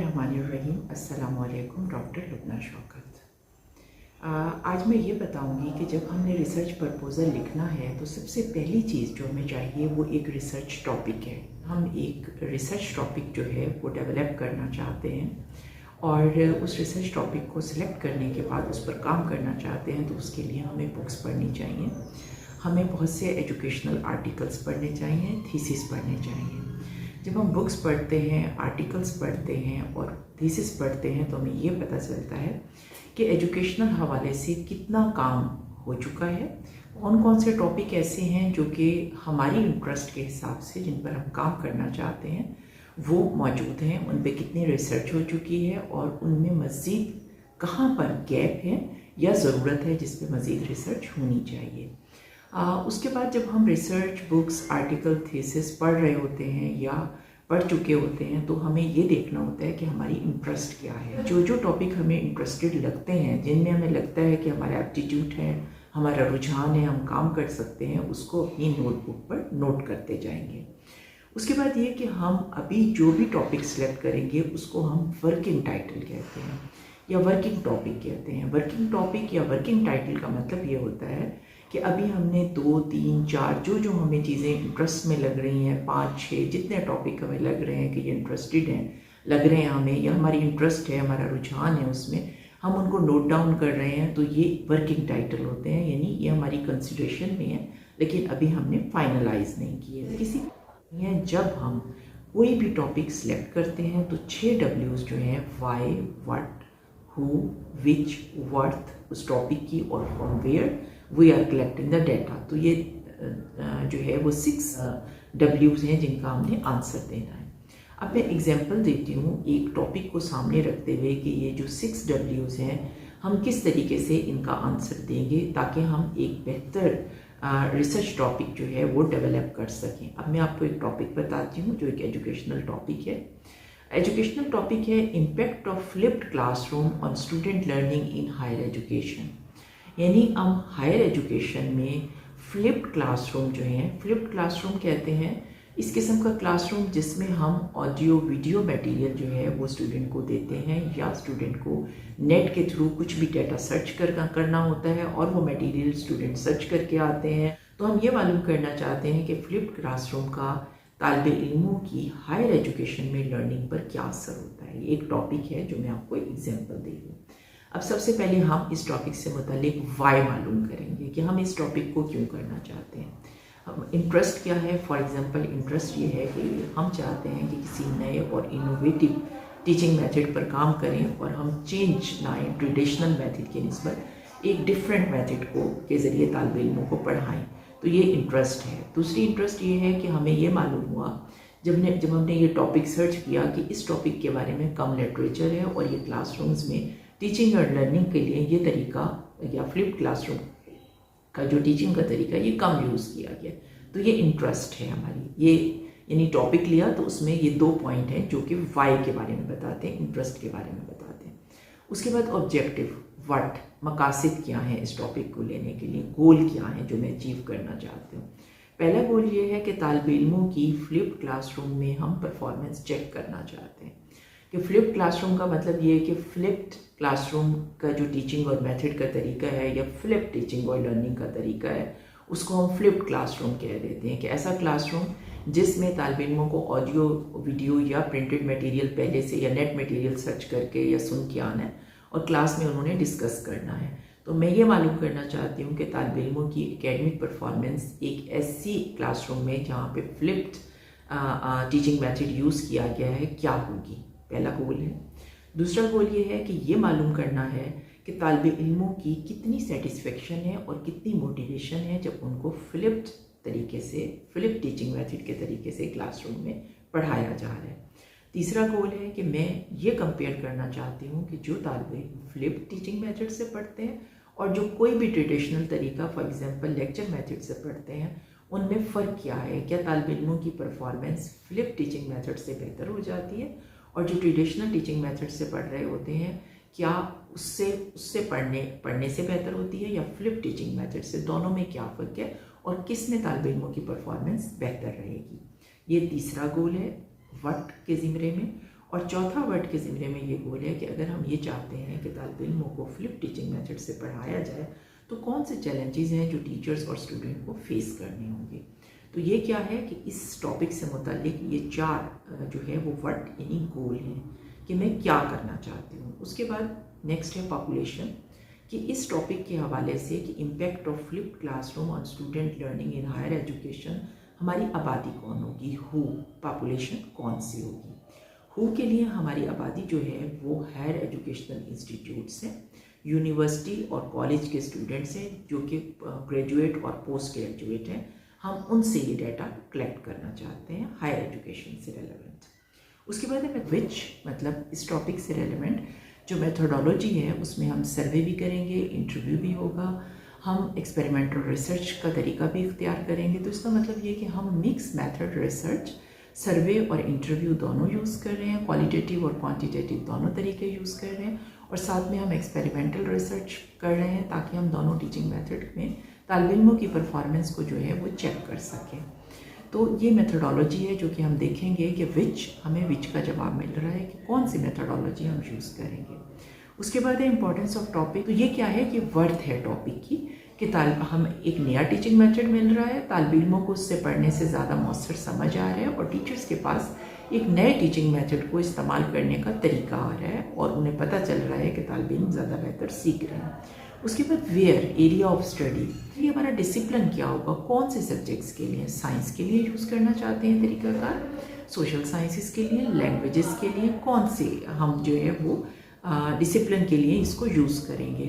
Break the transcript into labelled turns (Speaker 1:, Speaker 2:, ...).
Speaker 1: बिस्मिल्लाहिर्रहमानिर्रहीम। अस्सलामु अलैकुम। डॉक्टर लुबना शौकत। आज मैं ये बताऊंगी कि जब हमने रिसर्च प्रपोज़ल लिखना है तो सबसे पहली चीज़ जो हमें चाहिए वो एक रिसर्च टॉपिक है। हम एक रिसर्च टॉपिक जो है वो डेवलप करना चाहते हैं और उस रिसर्च टॉपिक को सिलेक्ट करने के बाद उस पर काम करना चाहते हैं, तो उसके लिए हमें बुक्स पढ़नी चाहिए, हमें बहुत से एजुकेशनल आर्टिकल्स पढ़ने चाहिए, थीसिस पढ़ने चाहिए। जब हम बुक्स पढ़ते हैं, आर्टिकल्स पढ़ते हैं और थीसिस पढ़ते हैं तो हमें ये पता चलता है कि एजुकेशनल हवाले से कितना काम हो चुका है, कौन कौन से टॉपिक ऐसे हैं जो कि हमारी इंटरेस्ट के हिसाब से जिन पर हम काम करना चाहते हैं वो मौजूद हैं, उन पे कितनी रिसर्च हो चुकी है और उनमें मज़ीद कहाँ पर गैप है या ज़रूरत है जिस पे मज़ीद रिसर्च होनी चाहिए। उसके बाद जब हम रिसर्च बुक्स, आर्टिकल, थीसिस पढ़ रहे होते हैं या पढ़ चुके होते हैं तो हमें ये देखना होता है कि हमारी इंटरेस्ट क्या है। जो टॉपिक हमें इंटरेस्टेड लगते हैं, जिनमें हमें लगता है कि हमारा एप्टीट्यूड है, हमारा रुझान है, हम काम कर सकते हैं, उसको अपनी नोटबुक पर नोट करते जाएंगे। उसके बाद ये कि हम अभी जो भी टॉपिक सेलेक्ट करेंगे उसको हम वर्किंग टाइटल कहते हैं या वर्किंग टॉपिक कहते हैं। वर्किंग टॉपिक या वर्किंग टाइटल का मतलब ये होता है कि अभी हमने 2, 3, 4 जो हमें चीज़ें इंटरेस्ट में लग रही हैं, 5, 6 जितने टॉपिक हमें लग रहे हैं कि ये इंटरेस्टेड हैं, लग रहे हैं हमें या हमारी इंटरेस्ट है, हमारा रुझान है उसमें, हम उनको नोट डाउन कर रहे हैं, तो ये वर्किंग टाइटल होते हैं। यानी ये हमारी कंसिडरेशन में है लेकिन अभी हमने फाइनलाइज नहीं किए। किसी जब हम कोई भी टॉपिक सिलेक्ट करते हैं तो 6 W's जो हैं, why, what, who, which, worth, उस टॉपिक की, और from where we are collecting the data. तो ये जो है वो 6 W's हैं जिनका हमने आंसर देना है। अब मैं एग्जांपल देती हूँ एक टॉपिक को सामने रखते हुए कि ये जो 6 W's हैं हम किस तरीके से इनका आंसर देंगे ताकि हम एक बेहतर रिसर्च टॉपिक जो है वो डेवलप कर सकें। अब मैं आपको एक टॉपिक बताती हूँ जो एक एजुकेशनल टॉपिक है। एजुकेशनल टॉपिक है impact of flipped classroom on student learning in higher education. यानी हम हायर एजुकेशन में फ्लिप्ड क्लासरूम जो हैं, फ्लिप्ड क्लासरूम कहते हैं इस किस्म का क्लासरूम जिसमें हम ऑडियो वीडियो मटेरियल जो है वो स्टूडेंट को देते हैं या स्टूडेंट को नेट के थ्रू कुछ भी डाटा सर्च करना होता है और वो मटेरियल स्टूडेंट सर्च करके आते हैं। तो हम ये मालूम करना चाहते हैं कि फ्लिप्ड क्लासरूम का तालिब इल्मों की हायर एजुकेशन में लर्निंग पर क्या असर होता है। ये एक टॉपिक है जो मैं आपको एग्जाम्पल दे रही हूँ। अब सबसे पहले हम इस टॉपिक से मुतालिक वाई मालूम करेंगे कि हम इस टॉपिक को क्यों करना चाहते हैं। हम इंटरेस्ट क्या है। फॉर एग्जांपल इंटरेस्ट ये है कि हम चाहते हैं कि किसी नए और इनोवेटिव टीचिंग मेथड पर काम करें और हम चेंज लाएँ, ट्रेडिशनल मेथड के निस्बत एक डिफरेंट मेथड को के ज़रिए तालिब इल्मों को पढ़ाएँ। तो ये इंटरेस्ट है। दूसरी इंटरेस्ट ये है कि हमें ये मालूम हुआ जब हमने ये टॉपिक सर्च किया कि इस टॉपिक के बारे में कम लिटरेचर है और ये क्लासरूम्स में टीचिंग और लर्निंग के लिए ये तरीका या फ्लिप्ड क्लासरूम का जो टीचिंग का तरीका ये कम यूज़ किया गया। तो ये इंटरेस्ट है हमारी। ये यानी टॉपिक लिया तो उसमें ये 2 पॉइंट हैं जो कि वाई के बारे में बताते हैं, इंटरेस्ट के बारे में बताते हैं। उसके बाद ऑब्जेक्टिव, व्हाट, मकासद क्या हैं इस टॉपिक को लेने के लिए, गोल क्या है जो मैं अचीव करना चाहती हूँ। पहला गोल ये है कि तालिब इल्मों की फ्लिप्ड क्लासरूम में हम परफॉर्मेंस चेक करना चाहते हैं। कि फ्लिप्ड क्लासरूम का मतलब ये है कि फ्लिप्ड क्लासरूम का जो टीचिंग और मेथड का तरीका है या फ्लिप टीचिंग और लर्निंग का तरीका है उसको हम फ्लिप्ड क्लासरूम कह देते हैं। कि ऐसा क्लासरूम जिसमें तालिब इल्मों को ऑडियो वीडियो या प्रिंटेड मटेरियल पहले से या नेट मटेरियल सर्च करके या सुन के आना है और क्लास में उन्होंने डिस्कस करना है। तो मैं ये मालूम करना चाहती हूँ कि तालिब इल्मों की एकेडमिक परफॉर्मेंस एक ऐसी क्लासरूम में जहाँ पे फ्लिप्ड टीचिंग मेथड यूज़ किया गया है क्या होगी। पहला गोल है। दूसरा गोल ये है कि ये मालूम करना है कि तालिब इल्मों की कितनी सेटिस्फेक्शन है और कितनी मोटिवेशन है जब उनको फ्लिप्ड तरीके से, फ्लिप टीचिंग मेथड के तरीके से क्लासरूम में पढ़ाया जा रहा है। तीसरा गोल है कि मैं ये कंपेयर करना चाहती हूँ कि जो तालिब इल्म फ्लिप टीचिंग मेथड से पढ़ते हैं और जो कोई भी ट्रेडिशनल तरीका फॉर एग्जांपल लेक्चर मेथड से पढ़ते हैं उनमें फ़र्क क्या है। क्या तालिब इल्मों की परफॉर्मेंस फ्लिप टीचिंग मेथड से बेहतर हो जाती है और जो ट्रेडिशनल टीचिंग मेथड से पढ़ रहे होते हैं क्या उससे पढ़ने से बेहतर होती है या फ्लिप टीचिंग मेथड से, दोनों में क्या फ़र्क है और किस में तालिब इल्मों की परफॉर्मेंस बेहतर रहेगी। ये तीसरा गोल है व्हाट के ज़िम्रे में। और चौथा वर्ड के ज़िम्मे में ये गोल है कि अगर हम ये चाहते हैं कि तालिब इल्मों को फ्लिप टीचिंग मेथड से पढ़ाया जाए तो कौन से चैलेंजेस हैं जो टीचर्स और स्टूडेंट को फेस करने होंगे। तो ये क्या है कि इस टॉपिक से मुताल्लिक ये 4 जो है वो वर्ड यानी गोल हैं कि मैं क्या करना चाहती हूँ। उसके बाद नेक्स्ट है पॉपुलेशन, कि इस टॉपिक के हवाले से कि impact of flipped classroom on student learning in higher education, हमारी आबादी कौन होगी, हु पॉपुलेशन कौन सी होगी। हु के लिए हमारी आबादी जो है वो हायर एजुकेशनल इंस्टीट्यूट्स हैं, यूनिवर्सिटी और कॉलेज के स्टूडेंट्स हैं जो कि ग्रेजुएट और पोस्ट ग्रेजुएट हैं। हम उनसे ये डाटा कलेक्ट करना चाहते हैं हायर एजुकेशन से रेलेवेंट। उसके बाद है विच, मतलब इस टॉपिक से रेलेवेंट जो मेथोडोलॉजी है उसमें हम सर्वे भी करेंगे, इंटरव्यू भी होगा, हम एक्सपेरिमेंटल रिसर्च का तरीका भी इख्तियार करेंगे। तो इसका मतलब ये कि हम मिक्स मेथड रिसर्च, सर्वे और इंटरव्यू दोनों यूज़ कर रहे हैं, क्वालिटेटिव और क्वांटिटेटिव दोनों तरीके यूज़ कर रहे हैं, और साथ में हम एक्सपेरिमेंटल रिसर्च कर रहे हैं ताकि हम दोनों टीचिंग मेथड में तालिब इल्मों की परफॉर्मेंस को जो है वो चेक कर सकें। तो ये मेथोडोलॉजी है जो कि हम देखेंगे कि हमें विच का जवाब मिल रहा है कि कौन सी मेथोडोलॉजी हम यूज़ करेंगे। उसके बाद है इंपॉर्टेंस ऑफ टॉपिक। तो ये क्या है कि वर्थ है टॉपिक की कि हम एक नया टीचिंग मेथड मिल रहा है, तालिब इल्मों को उससे पढ़ने से ज़्यादा मौसर समझ आ रहा है और टीचर्स के पास एक नए टीचिंग मेथड को इस्तेमाल करने का तरीका आ रहा है और उन्हें पता चल रहा है कि तालिब इल्म ज़्यादा बेहतर सीख रहे हैं। उसके बाद वेयर, एरिया ऑफ स्टडी, ये हमारा डिसिप्लिन क्या होगा, कौन से सब्जेक्ट्स के लिए, साइंस के लिए यूज़ करना चाहते हैं तरीकाकार, सोशल साइंसेस के लिए, लैंग्वेजेस के लिए, कौन से हम जो है वो डिसिप्लिन के लिए इसको यूज़ करेंगे।